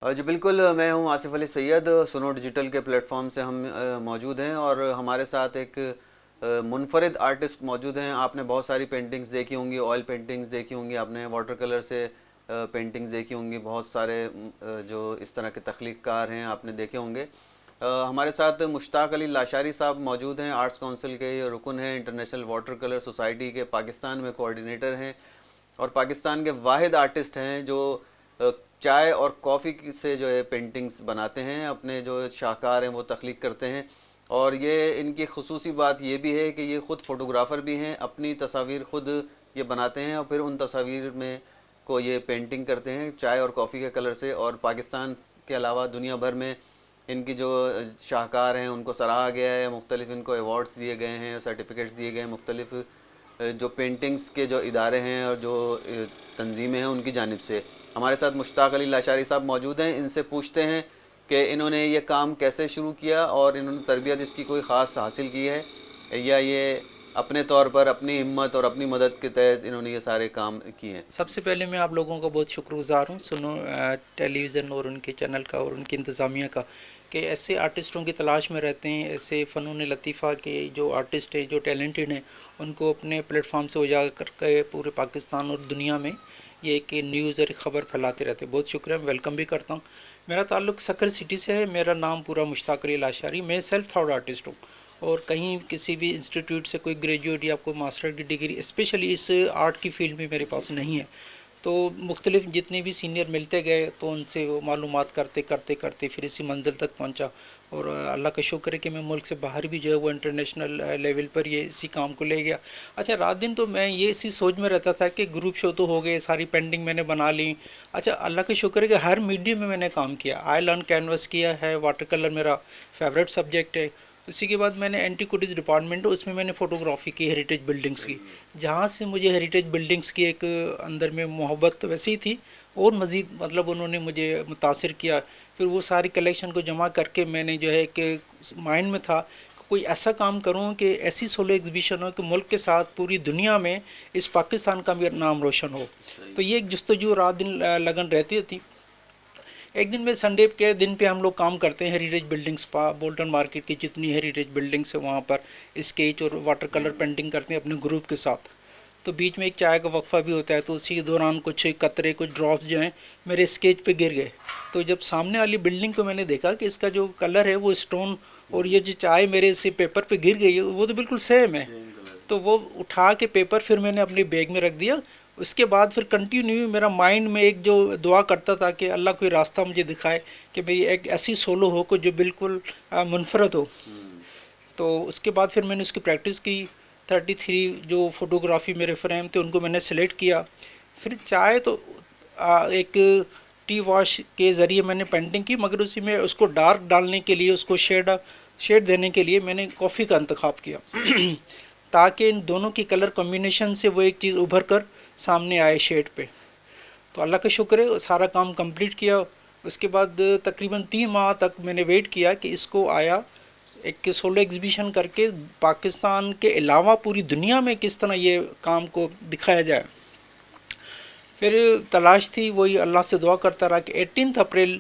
جی بالکل، میں ہوں آصف علی سید۔ سنو ڈیجیٹل کے پلیٹ فارم سے ہم موجود ہیں، اور ہمارے ساتھ ایک منفرد آرٹسٹ موجود ہیں۔ آپ نے بہت ساری پینٹنگز دیکھی ہوں گی، آئل پینٹنگز دیکھی ہوں گی، آپ نے واٹر کلر سے پینٹنگز دیکھی ہوں گی، بہت سارے جو اس طرح کے تخلیق کار ہیں آپ نے دیکھے ہوں گے۔ ہمارے ساتھ مشتاق علی لاشاری صاحب موجود ہیں، آرٹس کونسل کے یہ رکن ہیں، انٹرنیشنل واٹر کلر سوسائٹی کے پاکستان میں کوآرڈینیٹر ہیں، اور پاکستان کے واحد آرٹسٹ ہیں جو چائے اور کافی سے جو ہے پینٹنگز بناتے ہیں، اپنے جو شاہکار ہیں وہ تخلیق کرتے ہیں۔ اور یہ ان کی خصوصی بات یہ بھی ہے کہ یہ خود فوٹوگرافر بھی ہیں، اپنی تصاویر خود یہ بناتے ہیں، اور پھر ان تصاویر میں کو یہ پینٹنگ کرتے ہیں چائے اور کافی کے کلر سے۔ اور پاکستان کے علاوہ دنیا بھر میں ان کی جو شاہکار ہیں ان کو سراہا گیا ہے، مختلف ان کو ایوارڈز دیے گئے ہیں، سرٹیفکیٹس دیے گئے ہیں مختلف جو پینٹنگز کے جو ادارے ہیں اور جو تنظیمیں ہیں ان کی جانب سے۔ ہمارے ساتھ مشتاق علی لاشاری صاحب موجود ہیں، ان سے پوچھتے ہیں کہ انہوں نے یہ کام کیسے شروع کیا، اور انہوں نے تربیت اس کی کوئی خاص حاصل کی ہے، یا یہ اپنے طور پر اپنی ہمت اور اپنی مدد کے تحت انہوں نے یہ سارے کام کیے ہیں۔ سب سے پہلے میں آپ لوگوں کا بہت شکر گزار ہوں، سنو ٹیلی ویژن اور ان کے چینل کا اور ان کی انتظامیہ کا، کہ ایسے آرٹسٹوں کی تلاش میں رہتے ہیں، ایسے فنون لطیفہ کے جو آرٹسٹ ہیں جو ٹیلنٹڈ ہیں ان کو اپنے پلیٹ فارم سے اجاگر کر کے پورے پاکستان اور دنیا میں یہ ایک نیوز اور ایک خبر پھیلاتے رہتے ہیں۔ بہت شکریہ، میں ویلکم بھی کرتا ہوں۔ میرا تعلق سکر سٹی سے ہے، میرا نام پورا مشتاق علی لاشاری، میں سیلف تھاٹ آرٹسٹ ہوں، اور کہیں کسی بھی انسٹیٹیوٹ سے کوئی گریجویٹ یا کوئی ماسٹر کی ڈگری اسپیشلی اس آرٹ کی فیلڈ میں میرے پاس نہیں ہے۔ تو مختلف جتنے بھی سینئر ملتے گئے تو ان سے وہ معلومات کرتے کرتے کرتے پھر اسی منزل تک پہنچا، اور اللہ کا شکر ہے کہ میں ملک سے باہر بھی جو ہے وہ انٹرنیشنل لیول پر یہ اسی کام کو لے گیا۔ اچھا، رات دن تو میں یہ اسی سوچ میں رہتا تھا کہ گروپ شو تو ہو گئے، ساری پینٹنگ میں نے بنا لی۔ اچھا، اللہ کا شکر ہے کہ ہر میڈیم میں نے کام کیا، آئل آن کینوس کیا ہے، واٹر کلر میرا فیوریٹ سبجیکٹ ہے۔ اسی کے بعد میں نے اینٹیکوٹیز ڈپارٹمنٹ، اس میں نے فوٹوگرافی کی، ہیریٹیج بلڈنگس کی، جہاں سے مجھے ہیریٹیج بلڈنگس کی ایک اندر میں محبت تو ویسے ہی تھی، اور مزید مطلب انہوں نے مجھے متاثر کیا۔ پھر وہ ساری کلیکشن کو جمع کر کے میں نے جو ہے کہ مائنڈ میں تھا کہ کوئی ایسا کام کروں کہ ایسی سولو ایگزیبیشن ہو کہ ملک کے ساتھ پوری دنیا میں اس پاکستان کا بھی نام روشن ہو۔ تو یہ ایک جستجو رات دن لگن رہتی تھی۔ ایک دن میں سنڈے کے دن پہ ہم لوگ کام کرتے ہیں ہیریٹیج بلڈنگس پا بولٹن مارکیٹ کی جتنی ہیریٹیج بلڈنگس ہیں وہاں پر اسکیچ اور واٹر کلر پینٹنگ کرتے ہیں اپنے گروپ کے ساتھ۔ تو بیچ میں ایک چائے کا وقفہ بھی ہوتا ہے، تو اسی کے دوران کچھ قطرے کچھ ڈراپس جو ہیں میرے اسکیچ پہ گر گئے۔ تو جب سامنے والی بلڈنگ کو میں نے دیکھا کہ اس کا جو کلر ہے وہ اسٹون، اور یہ جو چائے میرے سے پیپر پہ گر گئی ہے وہ تو بالکل سیم ہے۔ تو وہ اٹھا کے پیپر پھر میں نے اپنے بیگ میں رکھ دیا۔ اس کے بعد پھر کنٹینیو میرا مائنڈ میں ایک جو دعا کرتا تھا کہ اللہ کوئی راستہ مجھے دکھائے کہ میری ایک ایسی سولو ہو کہ جو بالکل منفرد ہو۔ تو اس کے بعد پھر میں نے اس کی پریکٹس کی، 33 جو فوٹوگرافی میرے فریم تھے ان کو میں نے سلیکٹ کیا۔ پھر چائے تو ایک ٹی واش کے ذریعے میں نے پینٹنگ کی، مگر اسی میں اس کو ڈارک ڈالنے کے لیے، اس کو شیڈ دینے کے لیے میں نے کافی کا انتخاب کیا تاکہ ان دونوں کی کلر کمبینیشن سے وہ ایک چیز ابھر کر سامنے آئے شیڈ پہ۔ تو اللہ کا شکر ہے سارا کام کمپلیٹ کیا۔ اس کے بعد تقریباً 3 ماہ تک میں نے ویٹ کیا کہ اس کو آیا ایک سولو ایگزیبیشن کر کے پاکستان کے علاوہ پوری دنیا میں کس طرح یہ کام کو دکھایا جائے۔ پھر تلاش تھی، وہی اللہ سے دعا کرتا رہا کہ 18 اپریل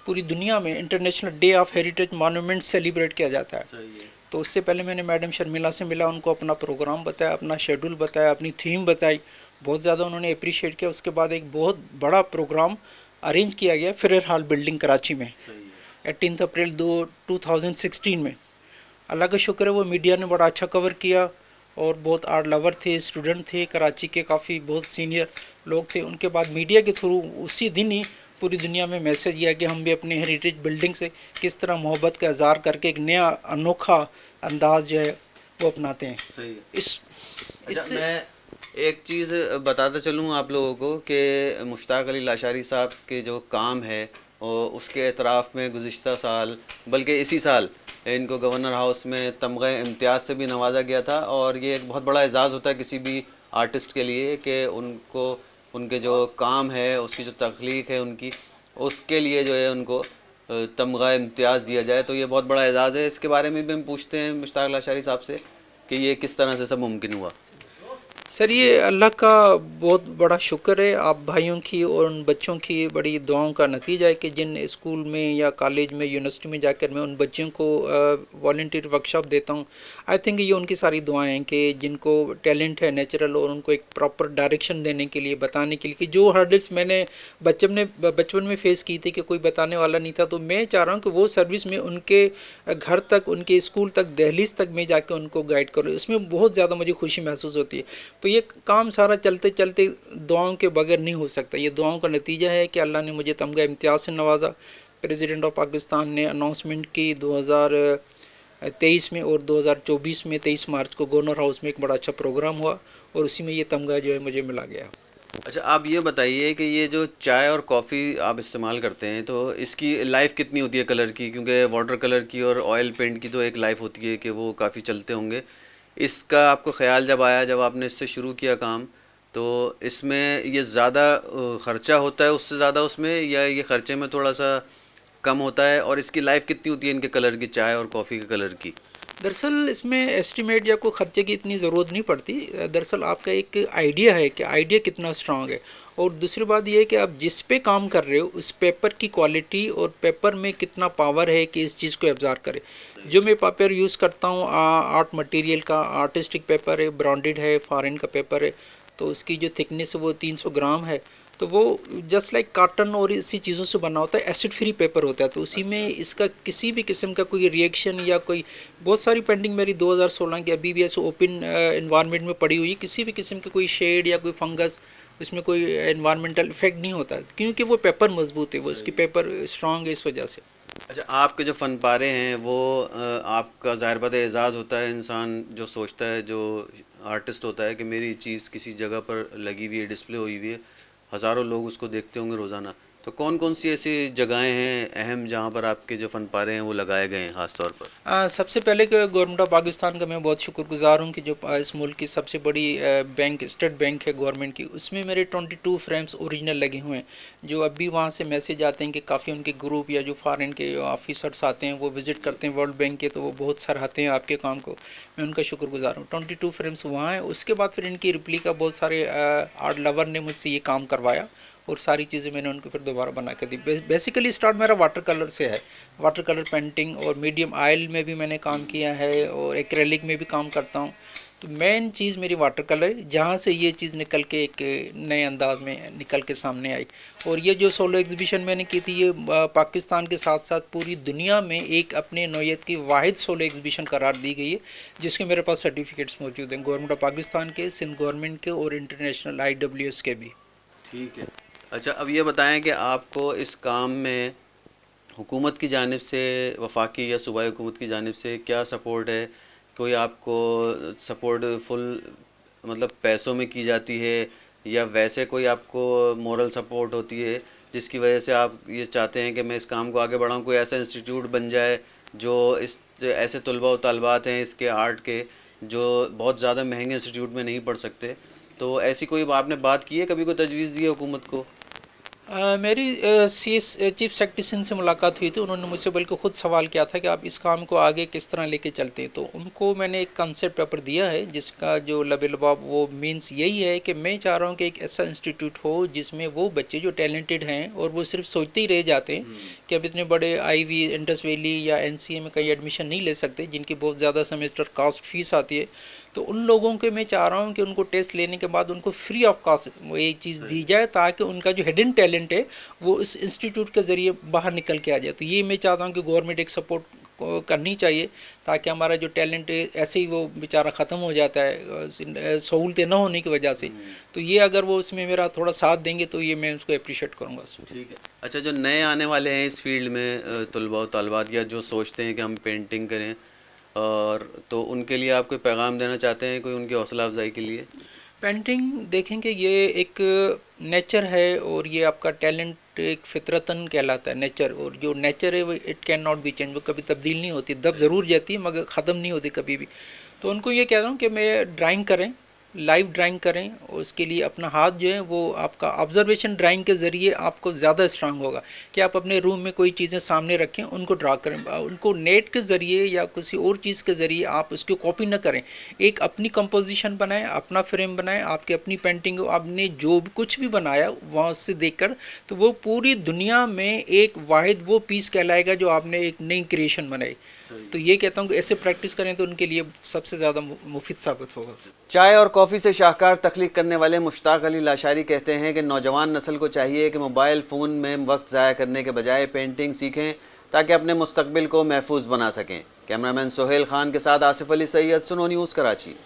پوری دنیا میں international day of heritage monument celebrate کیا جاتا ہے۔ تو اس سے پہلے میں نے میڈم شرمیلا سے ملا، ان کو اپنا پروگرام بتایا، اپنا شیڈول بتایا، اپنی تھیم بتائی، بہت زیادہ انہوں نے اپریشیٹ کیا۔ اس کے بعد ایک بہت بڑا پروگرام ارینج کیا گیا فریر ہال بلڈنگ کراچی میں 18 اپریل 2016 میں۔ اللہ کا شکر ہے وہ میڈیا نے بڑا اچھا کور کیا، اور بہت آرٹ لور تھے، اسٹوڈنٹ تھے کراچی کے، کافی بہت سینئر لوگ تھے۔ ان کے بعد میڈیا کے تھرو اسی دن ہی پوری دنیا میں میسج گیا کہ ہم بھی اپنے ہیریٹیج بلڈنگ سے کس طرح محبت کا اظہار کر کے ایک نیا انوکھا انداز جو ہے وہ اپناتے ہیں۔ صحیح ہے۔ اس میں ایک چیز بتاتا چلوں آپ لوگوں کو کہ مشتاق علی لاشاری صاحب کے جو کام ہے اس کے اعتراف میں گزشتہ سال، بلکہ اسی سال، ان کو گورنر ہاؤس میں تمغہ امتیاز سے بھی نوازا گیا تھا، اور یہ ایک بہت بڑا اعزاز ہوتا ہے کسی بھی آرٹسٹ کے لیے کہ ان کو ان کے جو کام ہے، اس کی جو تخلیق ہے ان کی، اس کے لیے جو ہے ان کو تمغہ امتیاز دیا جائے، تو یہ بہت بڑا اعزاز ہے۔ اس کے بارے میں بھی ہم پوچھتے ہیں مشتاق لاشاری صاحب سے کہ یہ کس طرح سے سب ممکن ہوا۔ سر یہ اللہ کا بہت بڑا شکر ہے، آپ بھائیوں کی اور ان بچوں کی بڑی دعاؤں کا نتیجہ ہے کہ جن اسکول میں یا کالج میں یونیورسٹی میں جا کر میں ان بچوں کو والنٹیئر ورکشاپ دیتا ہوں. آئی تھنک یہ ان کی ساری دعائیں ہیں کہ جن کو ٹیلنٹ ہے نیچرل، اور ان کو ایک پراپر ڈائریکشن دینے کے لیے، بتانے کے لیے کہ جو ہرڈلس میں نے بچپن میں فیس کی تھی کہ کوئی بتانے والا نہیں تھا، تو میں چاہ رہا ہوں کہ وہ سروس میں ان کے گھر تک، ان کے اسکول تک، دہلیز تک میں جا کے ان کو گائیڈ کروں. اس میں بہت زیادہ مجھے خوشی محسوس ہوتی ہے. تو یہ کام سارا چلتے چلتے دعاؤں کے بغیر نہیں ہو سکتا. یہ دعاؤں کا نتیجہ ہے کہ اللہ نے مجھے تمغہ امتیاز سے نوازا. پریزیڈنٹ آف پاکستان نے اناؤنسمنٹ کی 2023 میں، اور 2024 میں 23 مارچ کو گورنر ہاؤس میں ایک بڑا اچھا پروگرام ہوا، اور اسی میں یہ تمغہ جو ہے مجھے ملا گیا. اچھا آپ یہ بتائیے کہ یہ جو چائے اور کافی آپ استعمال کرتے ہیں تو اس کی لائف کتنی ہوتی ہے کلر کی؟ کیونکہ واٹر کلر کی اور آئل پینٹ کی تو ایک لائف ہوتی ہے کہ وہ کافی چلتے ہوں گے. اس کا آپ کو خیال جب آیا، جب آپ نے اس سے شروع کیا کام، تو اس میں یہ زیادہ خرچہ ہوتا ہے اس سے زیادہ اس میں، یا یہ خرچے میں تھوڑا سا کم ہوتا ہے؟ اور اس کی لائف کتنی ہوتی ہے ان کے کلر کی، چائے اور کافی کے کلر کی؟ دراصل اس میں ایسٹیمیٹ یا کوئی خرچے کی اتنی ضرورت نہیں پڑتی. دراصل آپ کا ایک آئیڈیا ہے کہ آئیڈیا کتنا اسٹرانگ ہے، اور دوسری بات یہ ہے کہ آپ جس پہ کام کر رہے ہو اس پیپر کی کوالٹی اور پیپر میں کتنا پاور ہے کہ اس چیز کو ابزار کرے. جو میں پیپر یوز کرتا ہوں آرٹ مٹیریل کا آرٹسٹک پیپر ہے، برانڈڈ ہے، فارن کا پیپر ہے، تو اس کی جو تھکنیس ہے وہ 300 گرام ہے. تو وہ جسٹ لائک کاٹن اور اسی چیزوں سے بنا ہوتا ہے، ایسڈ فری پیپر ہوتا ہے. تو اسی میں اس کا کسی بھی قسم کا کوئی ریئیکشن یا کوئی، بہت ساری پینٹنگ میری 2016 کی ابھی بھی ایسے اوپن انوائرمنٹ میں پڑی ہوئی، کسی بھی قسم کی کوئی شیڈ یا کوئی فنگس، اس میں کوئی انوائرمنٹل افیکٹ نہیں ہوتا، کیونکہ وہ پیپر مضبوط ہے، وہ اس کی پیپر اسٹرانگ ہے اس وجہ سے. اچھا آپ کے جو فن پارے ہیں وہ آپ کا ظاہر بات ہے اعزاز ہوتا ہے، انسان جو سوچتا ہے، جو آرٹسٹ ہوتا ہے کہ میری چیز کسی جگہ پر لگی ہوئی ہے، ڈسپلے ہوئی ہوئی ہے، ہزاروں لوگ اس کو دیکھتے ہوں گے روزانہ. تو کون کون سی ایسی جگہیں ہیں اہم جہاں پر آپ کے جو فن پارے ہیں وہ لگائے گئے ہیں خاص طور پر؟ سب سے پہلے کہ گورنمنٹ آف پاکستان کا میں بہت شکر گزار ہوں کہ جو اس ملک کی سب سے بڑی بینک، اسٹیٹ بینک ہے گورنمنٹ کی، اس میں میرے 22 فریمز اوریجنل لگے ہوئے ہیں. جو اب بھی وہاں سے میسیج آتے ہیں کہ کافی ان کے گروپ یا جو فارن کے آفیسرس آتے ہیں وہ وزٹ کرتے ہیں ورلڈ بینک کے، تو وہ بہت سراہتے ہیں آپ کے کام کو. میں ان کا شکر گزار ہوں. 22 فریمز وہاں ہیں. اس کے بعد پھر ان کی ریپلیکا بہت سارے آرٹ لور نے مجھ سے یہ کام کروایا، اور ساری چیزیں میں نے ان کو پھر دوبارہ بنا کے دی. بیسیکلی اسٹارٹ میرا واٹر کلر سے ہے، واٹر کلر پینٹنگ، اور میڈیم آئل میں بھی میں نے کام کیا ہے، اور ایکریلک میں بھی کام کرتا ہوں. تو مین چیز میری واٹر کلر ہے، جہاں سے یہ چیز نکل کے ایک نئے انداز میں نکل کے سامنے آئی. اور یہ جو سولو ایگزیبیشن میں نے کی تھی، یہ پاکستان کے ساتھ ساتھ پوری دنیا میں ایک اپنے نوعیت کی واحد سولو ایگزیبیشن قرار دی گئی ہے، جس کے میرے پاس سرٹیفکیٹس موجود ہیں، گورنمنٹ آف پاکستان کے، سندھ گورنمنٹ کے، اور انٹرنیشنل IWS کے بھی. ٹھیک ہے. اچھا اب یہ بتائیں کہ آپ کو اس کام میں حکومت کی جانب سے، وفاقی یا صوبائی حکومت کی جانب سے کیا سپورٹ ہے؟ کوئی آپ کو سپورٹ فل مطلب پیسوں میں کی جاتی ہے، یا ویسے کوئی آپ کو مورل سپورٹ ہوتی ہے جس کی وجہ سے آپ یہ چاہتے ہیں کہ میں اس کام کو آگے بڑھاؤں؟ کوئی ایسا انسٹیٹیوٹ بن جائے جو اس ایسے طلباء و طالبات ہیں اس کے آرٹ کے، جو بہت زیادہ مہنگے انسٹیٹیوٹ میں نہیں پڑھ سکتے، تو ایسی کوئی آپ نے بات کی ہے، کبھی کوئی تجویز دی ہے حکومت کو؟ میری چیف سیکرٹری سندھ سے ملاقات ہوئی تھی. انہوں نے مجھ سے بلکہ خود سوال کیا تھا کہ آپ اس کام کو آگے کس طرح لے کے چلتے ہیں. تو ان کو میں نے ایک کنسیپٹ پیپر دیا ہے جس کا جو لب لباب وہ مینس یہی ہے کہ میں چاہ رہا ہوں کہ ایک ایسا انسٹیٹیوٹ ہو جس میں وہ بچے جو ٹیلنٹڈ ہیں اور وہ صرف سوچتے ہی رہ جاتے ہیں کہ اب اتنے بڑے IB انڈس ویلی یا NCA میں کہیں ایڈمیشن نہیں لے سکتے، جن کی بہت زیادہ سیمسٹر کاسٹ فیس آتی ہے. تو ان لوگوں کے میں چاہ رہا ہوں کہ ان کو ٹیسٹ لینے کے بعد ان کو فری آف کاسٹ وہ یہ چیز دی جائے، تاکہ ان کا جو ہڈن ٹیلنٹ ہے وہ اس انسٹیٹیوٹ کے ذریعے باہر نکل کے آ جائے. تو یہ میں چاہتا ہوں کہ گورنمنٹ ایک سپورٹ کرنی چاہیے، تاکہ ہمارا جو ٹیلنٹ ہے ایسے ہی وہ بیچارہ ختم ہو جاتا ہے سہولتیں نہ ہونے کی وجہ سے. تو یہ اگر وہ اس میں میرا تھوڑا ساتھ دیں گے تو یہ میں اس کو اپریشیٹ کروں گا. ٹھیک ہے. اچھا جو نئے آنے والے ہیں اس فیلڈ میں، طلباء و طالبات، یا جو سوچتے ہیں کہ ہم پینٹنگ کریں، اور تو ان کے لیے آپ کوئی پیغام دینا چاہتے ہیں، کوئی ان کی حوصلہ افزائی کے لیے؟ پینٹنگ دیکھیں کہ یہ ایک نیچر ہے، اور یہ آپ کا ٹیلنٹ ایک فطرتاً کہلاتا ہے نیچر، اور جو نیچر ہے وہ it can not be change, وہ کبھی تبدیل نہیں ہوتی، دب ضرور جاتی ہے مگر ختم نہیں ہوتی کبھی بھی. تو ان کو یہ کہہ رہا ہوں کہ میں ڈرائنگ کریں، لائیو ڈرائنگ کریں، اور اس کے لیے اپنا ہاتھ جو ہے وہ آپ کا آبزرویشن ڈرائنگ کے ذریعے آپ کو زیادہ اسٹرانگ ہوگا کہ آپ اپنے روم میں کوئی چیزیں سامنے رکھیں، ان کو ڈرا کریں، ان کو نیٹ کے ذریعے یا کسی اور چیز کے ذریعے آپ اس کی کاپی نہ کریں، ایک اپنی کمپوزیشن بنائیں، اپنا فریم بنائیں، آپ کی اپنی پینٹنگ ہو، آپ نے جو بھی کچھ بھی بنایا وہاں سے دیکھ کر، تو وہ پوری دنیا میں ایک واحد وہ پیس کہلائے گا جو آپ نے ایک نئی کریشن بنائی. تو یہ کہتا ہوں کہ ایسے پریکٹس کریں تو ان کے لیے سب سے زیادہ مفید ثابت ہوگا. چائے اور کافی سے شاہکار تخلیق کرنے والے مشتاق علی لاشاری کہتے ہیں کہ نوجوان نسل کو چاہیے کہ موبائل فون میں وقت ضائع کرنے کے بجائے پینٹنگ سیکھیں تاکہ اپنے مستقبل کو محفوظ بنا سکیں. کیمرہ مین سہیل خان کے ساتھ آصف علی سید، سنو نیوز، کراچی.